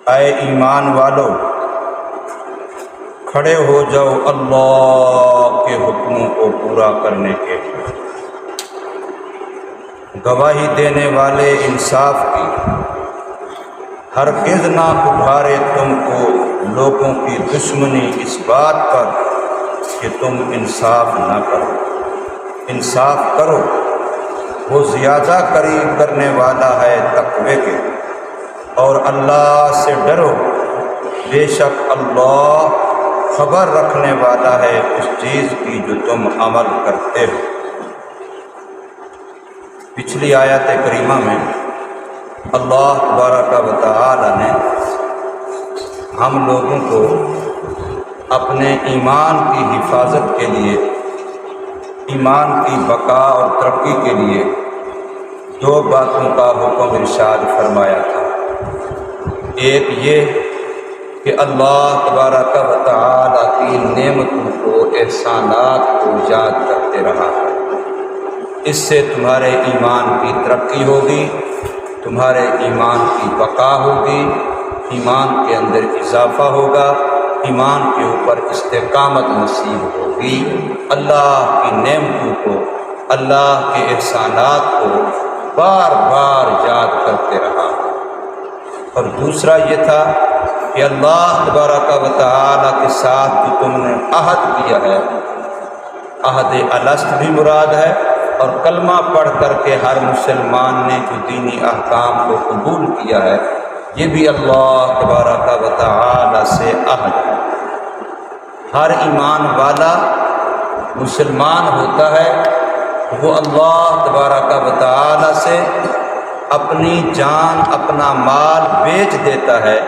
اے ایمان والو، کھڑے ہو جاؤ اللہ کے حکموں کو پورا کرنے کے لیے، گواہی دینے والے انصاف کی، ہرگز نہ ابھارے تم کو لوگوں کی دشمنی اس بات پر کہ تم انصاف نہ کرو۔ انصاف کرو، وہ زیادہ قریب کرنے والا ہے تقوی کے، اور اللہ سے ڈرو، بے شک اللہ خبر رکھنے والا ہے اس چیز کی جو تم عمل کرتے ہو۔ پچھلی آیت کریمہ میں اللہ تبارک و تعالی نے ہم لوگوں کو اپنے ایمان کی حفاظت کے لیے، ایمان کی بقا اور ترقی کے لیے دو باتوں کا حکم ارشاد فرمایا تھا۔ ایک یہ کہ اللہ تبارک و تعالی کی نعمتوں کو، احسانات کو یاد کرتے رہا، اس سے تمہارے ایمان کی ترقی ہوگی، تمہارے ایمان کی بقا ہوگی، ایمان کے اندر اضافہ ہوگا، ایمان کے اوپر استقامت نصیب ہوگی۔ اللہ کی نعمتوں کو، اللہ کے احسانات کو بار بار یاد کرتے رہا۔ اور دوسرا یہ تھا کہ اللہ تبارک و تعالی کے ساتھ جو تم نے عہد کیا ہے، عہد الست بھی مراد ہے، اور کلمہ پڑھ کر کے ہر مسلمان نے جو دینی احکام کو قبول کیا ہے، یہ بھی اللہ تبارک و تعالی سے عہد ہے۔ ہر ایمان والا مسلمان ہوتا ہے، وہ اللہ تبارک و تعالی سے اپنی جان، اپنا مال بیچ دیتا ہے،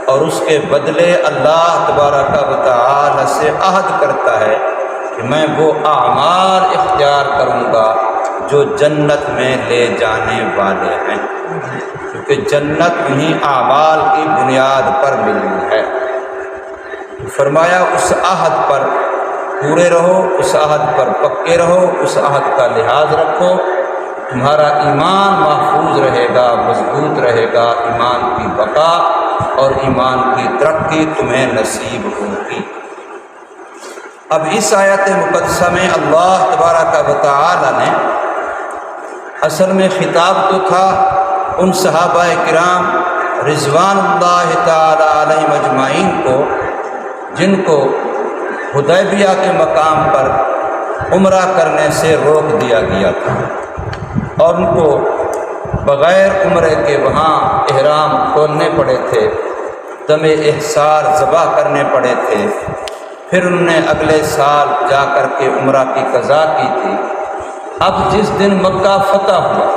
اور اس کے بدلے اللہ تبارک و تعالی سے عہد کرتا ہے کہ میں وہ اعمال اختیار کروں گا جو جنت میں لے جانے والے ہیں، کیونکہ جنت انہی اعمال کی بنیاد پر ملی ہے۔ فرمایا اس عہد پر پورے رہو، اس عہد پر پکے رہو، اس عہد کا لحاظ رکھو، تمہارا ایمان محفوظ رہے گا، مضبوط رہے گا، ایمان کی بقا اور ایمان کی ترقی تمہیں نصیب ہوگی۔ اب اس آیت مقدسہ میں اللہ تبارک و تعالی نے اصل میں خطاب تو تھا ان صحابہ کرام رضوان اللہ تعالی علیہم اجمعین کو، جن کو حدیبیہ کے مقام پر عمرہ کرنے سے روک دیا گیا تھا، اور ان کو بغیر عمرے کے وہاں احرام کھولنے پڑے تھے، دم احصار ذبح کرنے پڑے تھے، پھر انہوں نے اگلے سال جا کر کے عمرہ کی قضا کی تھی۔ اب جس دن مکہ فتح ہوا،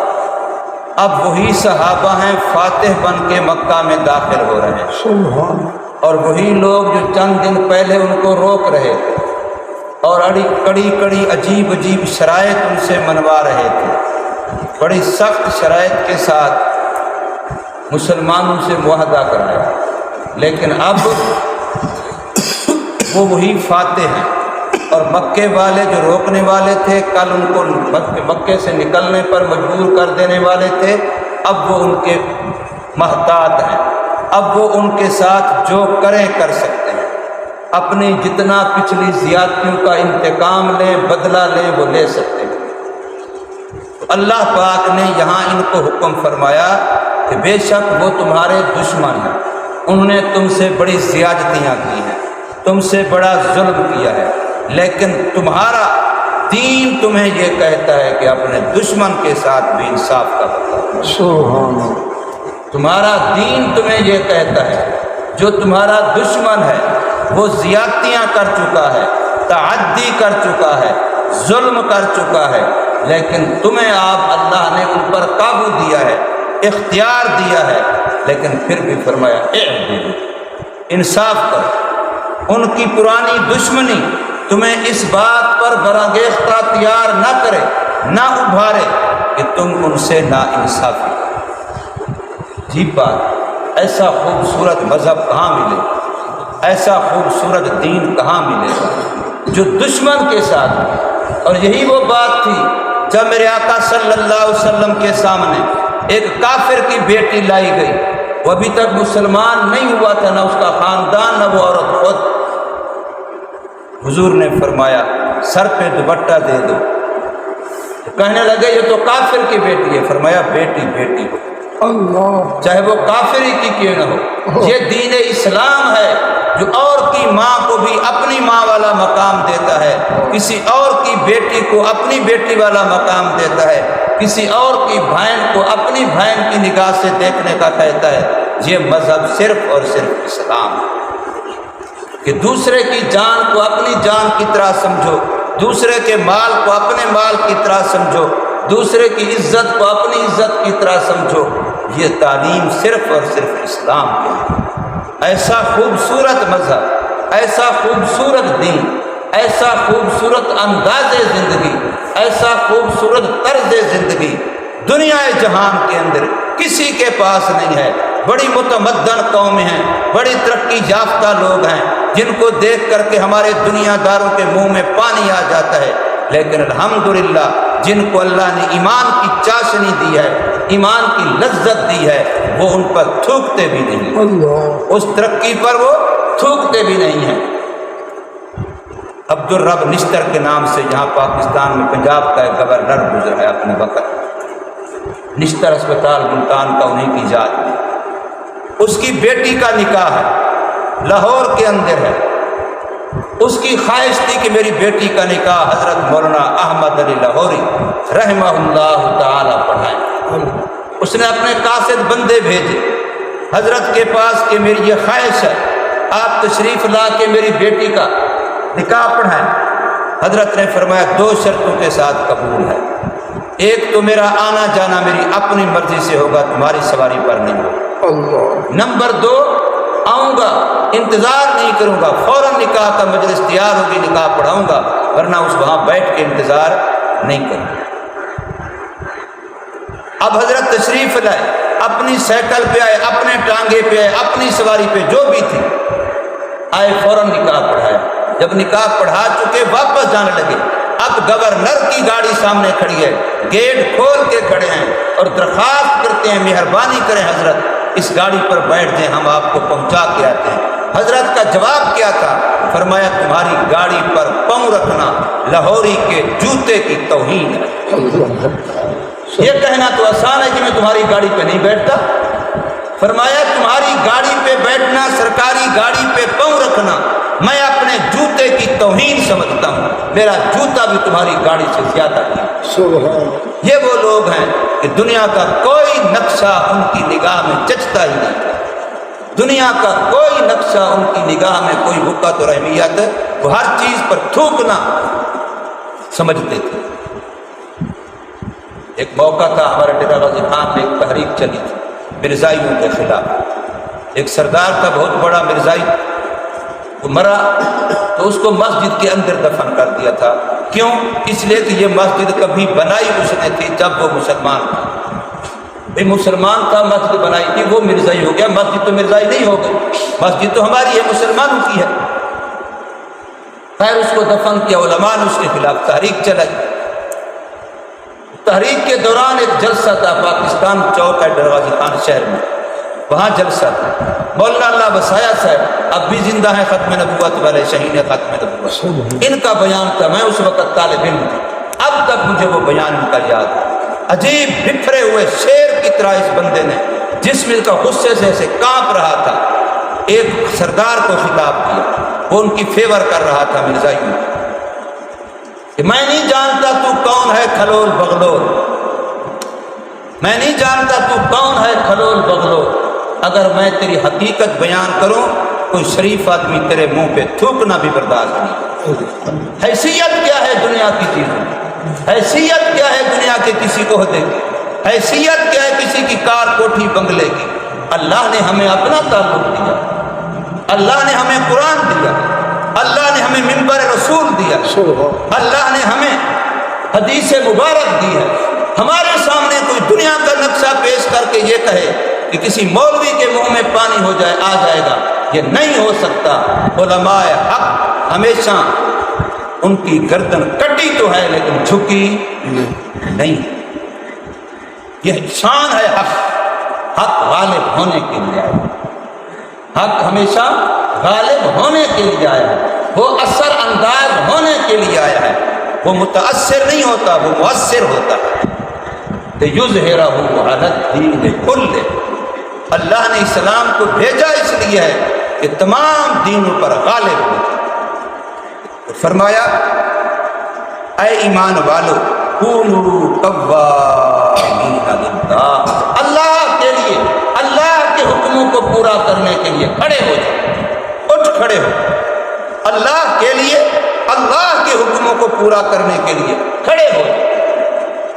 اب وہی صحابہ ہیں فاتح بن کے مکہ میں داخل ہو رہے ہیں، اور وہی لوگ جو چند دن پہلے ان کو روک رہے تھے اور کڑی کڑی عجیب عجیب شرائط ان سے منوا رہے تھے، بڑی سخت شرائط کے ساتھ مسلمانوں سے معاہدہ کرایا، لیکن اب وہ وہی فاتح ہیں، اور مکے والے جو روکنے والے تھے، کل ان کو مکے سے نکلنے پر مجبور کر دینے والے تھے، اب وہ ان کے محتاط ہیں، اب وہ ان کے ساتھ جو کریں کر سکتے ہیں، اپنی جتنا پچھلی زیادتیوں کا انتقام لیں، بدلہ لیں، وہ لے سکتے ہیں۔ تو اللہ پاک نے یہاں ان کو حکم فرمایا کہ بے شک وہ تمہارے دشمن ہیں، انہوں نے تم سے بڑی زیادتیاں کی ہیں، تم سے بڑا ظلم کیا ہے، لیکن تمہارا دین تمہیں یہ کہتا ہے کہ اپنے دشمن کے ساتھ بھی انصاف کا بدلہ۔ سبحان اللہ۔ تمہارا دین تمہیں یہ کہتا ہے جو تمہارا دشمن ہے وہ زیادتیاں کر چکا ہے، تعدی کر چکا ہے، ظلم کر چکا ہے، لیکن تمہیں آپ اللہ نے ان پر قابو دیا ہے، اختیار دیا ہے، لیکن پھر بھی فرمایا اعدلوا، انصاف کرو۔ ان کی پرانی دشمنی تمہیں اس بات پر برانگیختہ تیار نہ کرے، نہ ابھارے کہ تم ان سے نا انصافی کرو۔ عجیب بات، ایسا خوبصورت مذہب کہاں ملے، ایسا خوبصورت دین کہاں ملے گا جو دشمن کے ساتھ۔ اور یہی وہ بات تھی جب میرے آقا صلی اللہ علیہ وسلم کے سامنے ایک کافر کی بیٹی لائی گئی، وہ ابھی تک مسلمان نہیں ہوا تھا، نہ اس کا خاندان نہ وہ عورت خود۔ حضور نے فرمایا سر پہ دوپٹہ دے دو۔ کہنے لگے یہ تو کافر کی بیٹی ہے۔ فرمایا بیٹی بیٹی ہو، اللہ، چاہے وہ کافر ہی کی کیوں نہ ہو۔ یہ دین اسلام ہے جو اور کی ماں کو بھی اپنی ماں والا مقام دیتا ہے، کسی اور کی بیٹی کو اپنی بیٹی والا مقام دیتا ہے، کسی اور کی بہن کو اپنی بہن کی نگاہ سے دیکھنے کا کہتا ہے۔ یہ مذہب صرف اور صرف اسلام ہے کہ دوسرے کی جان کو اپنی جان کی طرح سمجھو، دوسرے کے مال کو اپنے مال کی طرح سمجھو، دوسرے کی عزت کو اپنی عزت کی طرح سمجھو۔ یہ تعلیم صرف اور صرف اسلام کی ہے۔ ایسا خوبصورت مذہب، ایسا خوبصورت دین، ایسا خوبصورت انداز زندگی، ایسا خوبصورت طرز زندگی دنیا جہان کے اندر کسی کے پاس نہیں ہے۔ بڑی متمدن قومیں ہیں، بڑی ترقی یافتہ لوگ ہیں جن کو دیکھ کر کے ہمارے دنیا داروں کے منہ میں پانی آ جاتا ہے، لیکن الحمدللہ جن کو اللہ نے ایمان کی چاشنی دی ہے، ایمان کی لذت دی ہے، وہ ان پر تھوکتے بھی نہیں، اللہ، اس ترقی پر وہ تھوکتے بھی نہیں ہیں۔ عبدالرب نشتر کے نام سے یہاں پاکستان میں پنجاب کا ایک گورنر گزرا ہے اپنے وقت، نشتر اسپتال ملتان کا انہیں کی ایجاد میں۔ اس کی بیٹی کا نکاح ہے، لاہور کے اندر ہے۔ اس کی خواہش تھی کہ میری بیٹی کا نکاح حضرت مولانا احمد علی لاہوری رحمہ اللہ تعالی پڑھائیں۔ اس نے اپنے قاصد بندے بھیجے حضرت کے پاس کہ میری یہ خواہش ہے، آپ تشریف لا کے میری بیٹی کا نکاح پڑھائیں۔ حضرت نے فرمایا 2 شرطوں کے ساتھ قبول ہے۔ ایک تو میرا آنا جانا میری اپنی مرضی سے ہوگا، تمہاری سواری پر نہیں ہوگا۔ اللہ، نمبر 2، آؤں گا، انتظار نہیں کروں گا، فوراً نکاح کا مجلس تیار ہوگی، نکاح پڑھاؤں گا، ورنہ اس وہاں بیٹھ کے انتظار نہیں کروں گا۔ اب حضرت تشریف لائے، اپنی سائیکل پہ آئے، اپنے ٹانگے پہ آئے، اپنی سواری پہ جو بھی تھی آئے، فوراً نکاح پڑھایا۔ جب نکاح پڑھا چکے واپس جانے لگے، اب گورنر کی گاڑی سامنے کھڑی ہے، گیٹ کھول کے کھڑے ہیں اور درخواست کرتے ہیں مہربانی کریں حضرت اس گاڑی پر بیٹھ جائیں، ہم آپ کو پہنچا کے آتے ہیں۔ حضرت کا جواب کیا تھا؟ فرمایا تمہاری گاڑی پر پاؤں رکھنا لاہوری کے جوتے کی توہین ہے۔ یہ کہنا تو آسان ہے کہ میں تمہاری گاڑی پہ نہیں بیٹھتا۔ فرمایا تمہاری گاڑی پہ بیٹھنا، سرکاری گاڑی پہ پاؤں رکھنا میں اپنے جوتے کی توہین سمجھتا ہوں، میرا جوتا بھی تمہاری گاڑی سے زیادہ نہیں۔ سبحان، یہ وہ لوگ ہیں کہ دنیا کا کوئی نقشہ ان کی نگاہ میں جچتا ہی نہیں، دنیا کا کوئی نقشہ ان کی نگاہ میں کوئی حقت اور اہمیت، وہ ہر چیز پر تھوکنا سمجھتے تھے۔ ایک موقع تھا ہمارے ڈیرہ غازی خان میں ایک تحریک چلی تھی مرزائیوں کے خلاف۔ ایک سردار تھا بہت بڑا مرزائی، وہ مرا تو اس کو مسجد کے اندر دفن کر دیا تھا۔ کیوں؟ اس لیے کہ یہ مسجد کبھی بنائی اس نے تھی جب وہ مسلمان تھا۔ بھئی مسلمان تھا، مسجد بنائی تھی، وہ مرزائی ہو گیا، مسجد تو مرزائی نہیں ہو گئی، مسجد تو ہماری ہے، مسلمانوں کی ہے۔ خیر اس کو دفن کیا، علماء نے اس کے خلاف تحریک چلائی۔ تحریک کے دوران ایک جلسہ تھا پاکستان چوک ہے ڈیرہ غازی خان شہر میں، وہاں جلسہ تھا۔ مولانا اللہ وسایا صاحب اب بھی زندہ ہیں، ختم نبوت والے، شہید ختم نبوت، ان کا بیان تھا، میں اس وقت طالب علم تھا، اب تک مجھے وہ بیان ان کا یاد ہے۔ عجیب بکھرے ہوئے شیر کی طرح اس بندے نے جسم کا غصے سے ایسے کانپ رہا تھا، ایک سردار کو خطاب کیا، وہ ان کی فیور کر رہا تھا مرزائیوں کہ میں نہیں جانتا تو کون ہے کھلول بغلول، میں نہیں جانتا تو کون ہے کھلول بغلول، اگر میں تیری حقیقت بیان کروں کوئی شریف آدمی تیرے منہ پہ تھوکنا بھی برداشت نہیں۔ حیثیت کیا ہے دنیا کی چیزوں کی، حیثیت کیا ہے دنیا کے کسی عہدے کی، حیثیت کیا ہے کسی کی کار کوٹھی بنگلے کی۔ اللہ نے ہمیں اپنا تعلق دیا، اللہ نے ہمیں قرآن دیا، اللہ نے ہمیں منبر رسول دیا، اللہ نے ہمیں حدیث مبارک دی ہے۔ ہمارے سامنے کوئی دنیا کا نقشہ پیش کر کے یہ کہے کہ کسی مولوی کے منہ میں پانی ہو جائے آ جائے گا، یہ نہیں ہو سکتا۔ علماء حق ہمیشہ ان کی گردن کٹی تو ہے لیکن جھکی نہیں۔ یہ شان ہے حق، حق غالب ہونے کے لیے آیا، حق ہمیشہ غالب ہونے کے لیے آیا ہے، وہ اثر انداز ہونے کے لیے آیا ہے، وہ متاثر نہیں ہوتا، وہ مؤثر ہوتا ہے۔ لِیُظْہِرَهُ عَلَى الدِّینِ کُلِّهِ، اللہ نے اسلام کو بھیجا اس لیے ہے کہ تمام دینوں پر غالب ہو۔ فرمایا اے ایمان والو کونوا قوامین للہ، اللہ کے لیے، اللہ کے حکموں کو پورا کرنے کے لیے کھڑے ہو جاؤ، اٹھ کھڑے ہو، اللہ کے لیے، اللہ کے حکموں کو پورا کرنے کے لیے کھڑے ہو جاؤ۔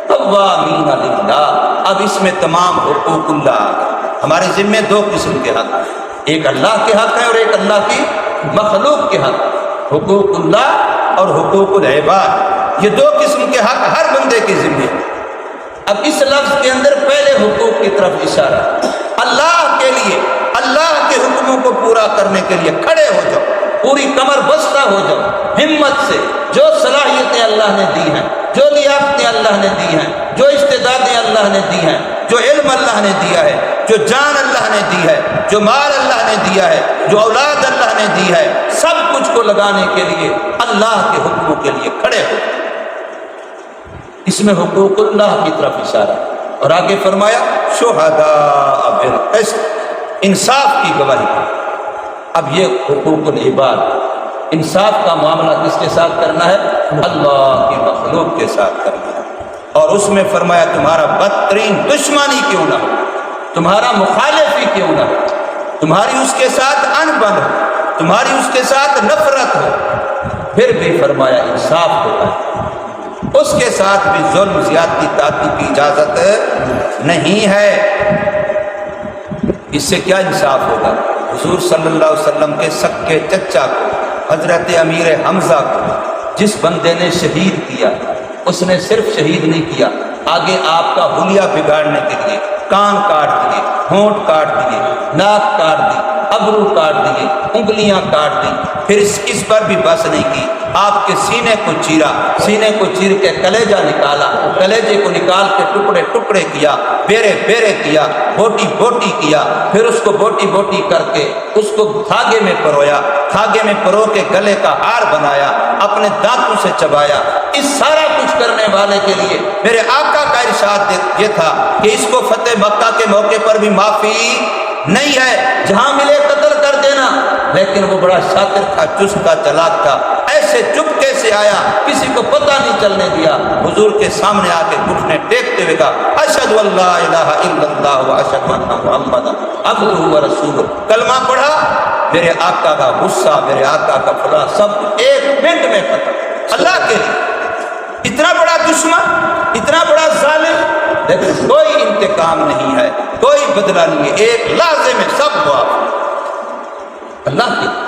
قوامین للہ، اب اس میں تمام حقوق اللہ آ گئے۔ ہمارے ذمہ دو قسم کے حق ہیں، ایک اللہ کے حق ہیں اور ایک اللہ کی مخلوق کے حق، حقوق اللہ اور حقوق العباد، یہ دو قسم کے حق ہر بندے کے ذمہ ہیں۔ اب اس لفظ کے اندر پہلے حقوق کی طرف اشارہ، اللہ کے لیے، اللہ کے حکموں کو پورا کرنے کے لیے کھڑے ہو جاؤ، پوری کمر بستہ ہو جاؤ، ہمت سے، جو صلاحیتیں اللہ نے دی ہیں، جو لیاقتیں اللہ نے دی ہیں، جو استعدادیں اللہ نے دی ہیں، جو علم اللہ نے دیا ہے، جو جان اللہ نے دی ہے، جو مال اللہ نے دیا ہے، جو اولاد اللہ نے دی ہے، سب کچھ کو لگانے کے لیے اللہ کے حکموں کے لیے کھڑے ہو۔ اس میں حقوق اللہ کی طرف اشارہ، اور آگے فرمایا شہداء بالقسط، انصاف کی گواہی۔ اب یہ حقوق العباد، انصاف کا معاملہ کس کے ساتھ کرنا ہے؟ اللہ کی مخلوق کے ساتھ کرنا ہے۔ اور اس میں فرمایا تمہارا بدترین دشمنی کیوں نہ ہو، تمہارا مخالف ہی کیوں نہ ہو، تمہاری اس کے ساتھ انبن ہو، تمہاری اس کے ساتھ نفرت ہو، پھر بھی فرمایا انصاف ہوتا ہے، اس کے ساتھ بھی ظلم زیادتی تعدی کی اجازت نہیں ہے۔ اس سے کیا انصاف ہوگا؟ حضور صلی اللہ علیہ وسلم کے سکے چچا کو، حضرت امیر حمزہ کو جس بندے نے شہید کیا، اس نے صرف شہید نہیں کیا، آگے آپ کا حلیہ بگاڑنے کے لیے کان کاٹ دیے، ہونٹ کاٹ دیے، ناک کاٹ دی، ابرو کاٹ دیے، انگلیاں کاٹ دی، پھر اس پر بھی بس نہیں کی، آپ کے سینے کو چیرا، سینے کو چیر کے کلیجہ نکالا، کلیجے کو نکال کے ٹکڑے ٹکڑے کیا، بیرے بیرے کیا، بوٹی بوٹی کیا، پھر اس کو بوٹی بوٹی کر کے اس کو دھاگے میں پرویا، دھاگے میں پرو کے گلے کا ہار بنایا، اپنے دانتوں سے چبایا۔ اس سارا کچھ کرنے والے کے لیے میرے آقا کا ارشاد یہ تھا کہ اس کو فتح مکہ کے موقع پر بھی معافی نہیں ہے، جہاں ملے قتل کر دینا، لیکن وہ بڑا شاطر تھا، چست تھا، چلاک تھا، ایسے چپکے سے آیا، کسی کو پتہ نہیں چلنے دیا، حضور کے سامنے آ کے گھٹنے ٹیکتے ہوئے کہا اشہد ان لا الہ الا اللہ واشہد ان محمدا عبدہ ورسولہ، کلمہ پڑھا، میرے آقا کا غصہ، میرے آقا کا فلاں سب ایک منٹ میں ختم، اللہ کے لیے۔ اتنا بڑا دشمن، اتنا بڑا ظالم، لیکن کوئی انتقام نہیں ہے، کوئی بدلہ نہیں ہے، ایک لحظے میں سب معاف، اللہ کے لیے۔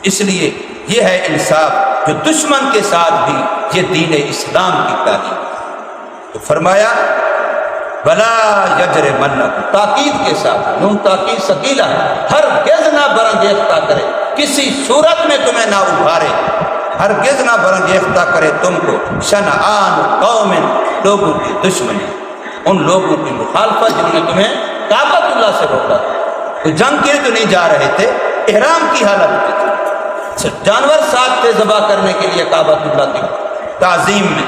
اس لیے یہ ہے انصاف، جو دشمن کے ساتھ بھی یہ دین اسلام کی تعلیم۔ تو فرمایا بلا یجرمنکم، تاکید کے ساتھ، نون تاکید ثقیلہ ہے، ہرگز نہ برانگیختہ کرے، کسی صورت میں تمہیں نہ ابھارے، ہرگز نہ برانگیختہ کرے تم کو شنآن قوم، لوگوں کی دشمنی، ان لوگوں کی مخالفت جنہوں نے تمہیں کعبۃ اللہ سے روکا تھا۔ تو جنگ کے لیے تو نہیں جا رہے تھے، احرام کی حالت میں تھے، جانور ساتھ تھے ذبح کرنے کے لیے کعبۃ اللہ کی تعظیم میں،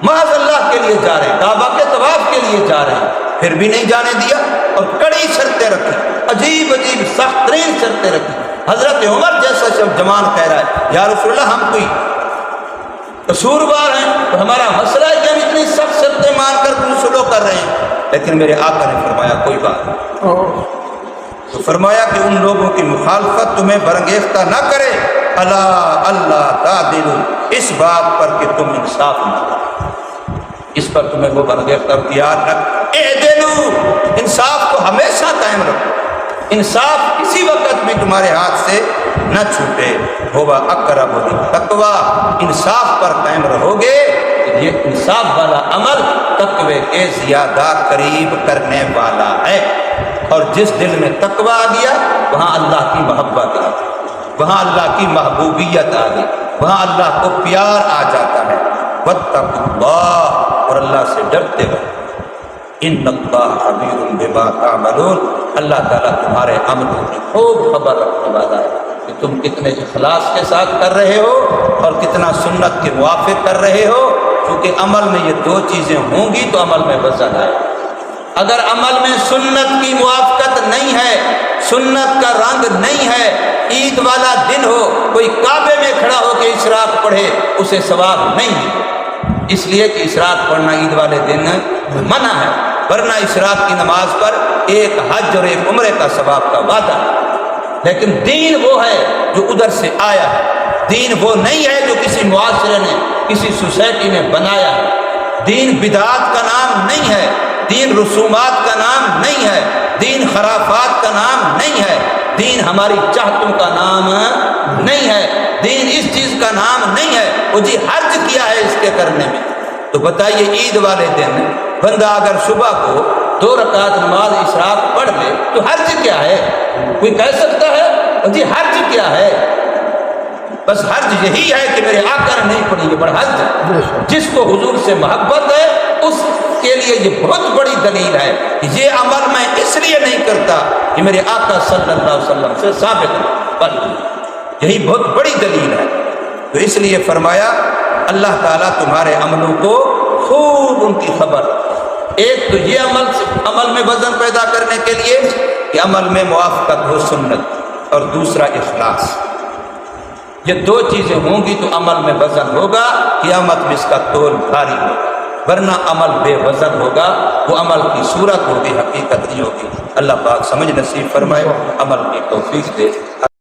محض اللہ کے لیے جا رہے ہیں، کعبہ کے طواف کے لیے جا رہے ہیں، پھر بھی نہیں جانے دیا، اور کڑی شرطیں رکھی، عجیب عجیب سخت ترین شرطیں رکھی۔ حضرت عمر جیسا جوان کہہ رہا ہے یا رسول اللہ ہم کوئی قصوروار ہیں، تو ہمارا مسئلہ ہے کہ ہم اتنی سخت شرطیں مان کر کچھ سلوک کر رہے ہیں، لیکن میرے آقا نے فرمایا کوئی بات نہیں، تو فرمایا کہ ان لوگوں کی مخالفت تمہیں برانگیختہ نہ کرے، اللہ تعدلوا، اس بات پر کہ تم انصاف نہ کرو، اس پر تمہیں وہ برانگیختہ اختیار نہ، اعدلوا، انصاف کو ہمیشہ قائم رکھو، انصاف کسی وقت بھی تمہارے ہاتھ سے نہ چھوٹے، ہوگا اقرب للتقویٰ، انصاف پر قائم رہو گے تو یہ انصاف والا عمل تقوی کے زیادہ قریب کرنے والا ہے، اور جس دل میں تقوی آ گیا وہاں اللہ کی محبت آ گئی، وہاں اللہ کی محبوبیت آ گئی، وہاں اللہ کو پیار آ جاتا ہے۔ واتقوا اللہ، اور اللہ سے ڈرتے رہو۔ ان اللہ خبیر بما تعملون، اللہ تعالیٰ تمہارے عملوں کی خوب خبر رکھنے والا ہے کہ تم کتنے اخلاص کے ساتھ کر رہے ہو اور کتنا سنت کے موافق کر رہے ہو، کیونکہ عمل میں یہ دو چیزیں ہوں گی تو عمل میں وزن آئے۔ اگر عمل میں سنت کی موافقت نہیں ہے، سنت کا رنگ نہیں ہے، عید والا دن ہو، کوئی کعبے میں کھڑا ہو کے اشراق پڑھے، اسے ثواب نہیں ہے، اس لیے کہ اشراق پڑھنا عید والے دن منع ہے، ورنہ اشراق کی نماز پر ایک حج اور ایک عمرے کا ثواب کا وعدہ ہے۔ لیکن دین وہ ہے جو ادھر سے آیا ہے، دین وہ نہیں ہے جو کسی معاشرے نے، کسی سوسائٹی نے بنایا ہے۔ دین بدعات کا نام نہیں ہے، دین رسومات کا نام نہیں ہے، دین خرافات کا نام نہیں ہے، دین ہماری چاہتوں کا نام نہیں ہے، دین اس چیز کا نام نہیں ہے۔ وہ جی حرج کیا ہے اس کے کرنے میں، تو بتائیے عید والے دن بندہ اگر صبح کو 2 رکعت نماز اشراق پڑھ لے تو حرج کیا ہے؟ کوئی کہہ سکتا ہے جی حرج کیا ہے؟ بس حرج یہی ہے کہ میرے آقا نے نہیں پڑھی، یہ بڑا حرج ہے۔ جس کو حضور سے محبت ہے اس کے لیے یہ بہت بڑی دلیل ہے کہ یہ عمل میں اس لیے نہیں کرتا کہ میرے آقا صلی اللہ علیہ وسلم سے ثابت ہے، بلکہ یہی بہت بڑی دلیل ہے۔ تو اس لیے فرمایا اللہ تعالیٰ تمہارے عملوں کو خوب ان کی خبر۔ ایک تو یہ عمل میں وزن پیدا کرنے کے لیے کہ عمل میں موافقت ہو سنت، اور دوسرا اخلاص۔ یہ 2 چیزیں ہوں گی تو عمل میں وزن ہوگا، قیامت میں اس کا تول بھاری ہوگا، ورنہ عمل بے وزن ہوگا، وہ عمل کی صورت ہوگی، حقیقت نہیں ہوگی۔ اللہ پاک سمجھ نصیب فرمائے، عمل کی توفیق دے۔